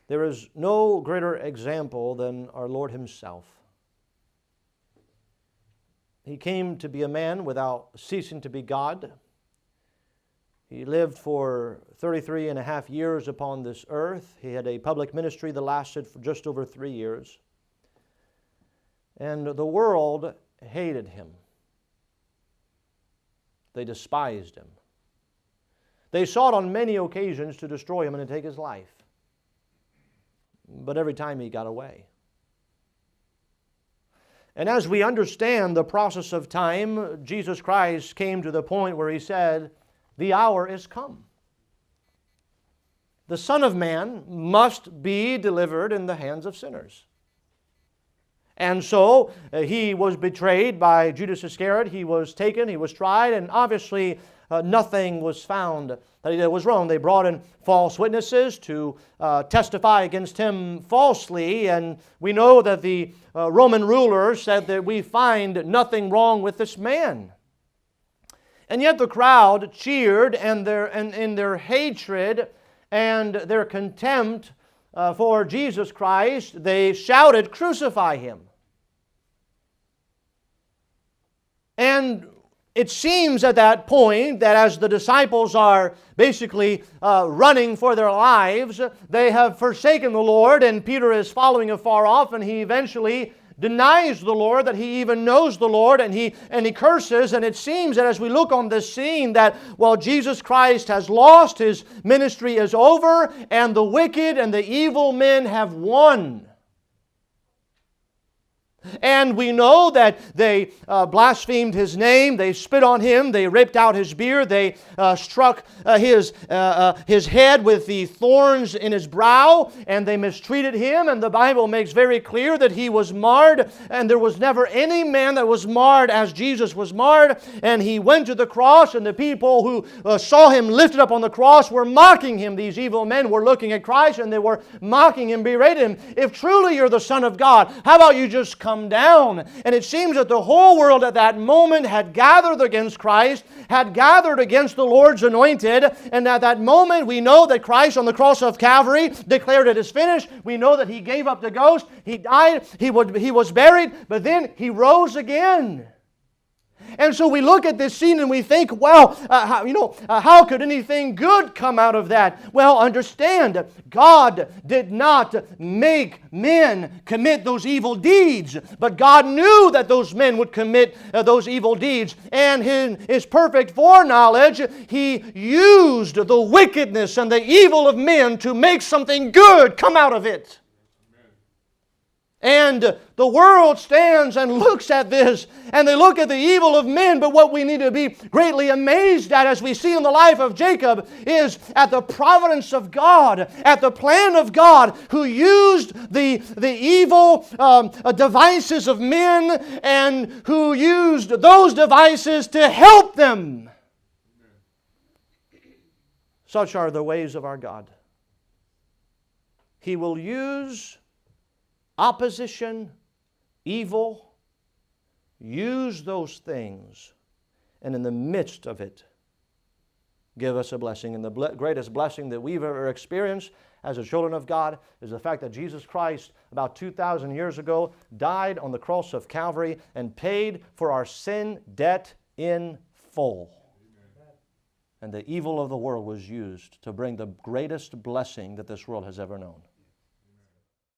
There is no greater example than our Lord Himself. He came to be a man without ceasing to be God. He lived for 33 and a half years upon this earth. He had a public ministry that lasted for just over 3 years. And the world hated Him. They despised Him. They sought on many occasions to destroy Him and to take His life. But every time He got away. And as we understand the process of time, Jesus Christ came to the point where He said, "The hour is come. The Son of Man must be delivered in the hands of sinners." And so He was betrayed by Judas Iscariot. He was taken, He was tried, and obviously nothing was found that He did was wrong. They brought in false witnesses to testify against Him falsely, and we know that the Roman rulers said that we find nothing wrong with this man. And yet the crowd cheered, and in their hatred and their contempt for Jesus Christ, they shouted, "Crucify Him." And it seems at that point that as the disciples are basically running for their lives, they have forsaken the Lord, and Peter is following afar off, and he eventually denies the Lord, that he even knows the Lord, and he curses. And it seems that as we look on this scene that, well, Jesus Christ has lost, His ministry is over, and the wicked and the evil men have won. And we know that they blasphemed His name, they spit on Him, they ripped out His beard, they struck his head with the thorns in His brow, and they mistreated Him. And the Bible makes very clear that He was marred, and there was never any man that was marred as Jesus was marred. And He went to the cross, and the people who saw Him lifted up on the cross were mocking Him. These evil men were looking at Christ, and they were mocking Him, berating Him. "If truly You're the Son of God, how about you just come down?" And it seems that the whole world at that moment had gathered against Christ, had gathered against the Lord's anointed. And at that moment we know that Christ on the cross of Calvary declared it is finished. We know that He gave up the ghost, He died, He was buried, but then He rose again. And so we look at this scene and we think, well, how could anything good come out of that? Well, understand, God did not make men commit those evil deeds, but God knew that those men would commit those evil deeds. And in His perfect foreknowledge, He used the wickedness and the evil of men to make something good come out of it. And the world stands and looks at this, and they look at the evil of men. But what we need to be greatly amazed at, as we see in the life of Jacob, is at the providence of God, at the plan of God, who used the evil devices of men, and who used those devices to help them. Such are the ways of our God. He will use opposition, evil, use those things, and in the midst of it, give us a blessing. And the greatest blessing that we've ever experienced as the children of God is the fact that Jesus Christ, about 2,000 years ago, died on the cross of Calvary and paid for our sin debt in full. Amen. And the evil of the world was used to bring the greatest blessing that this world has ever known.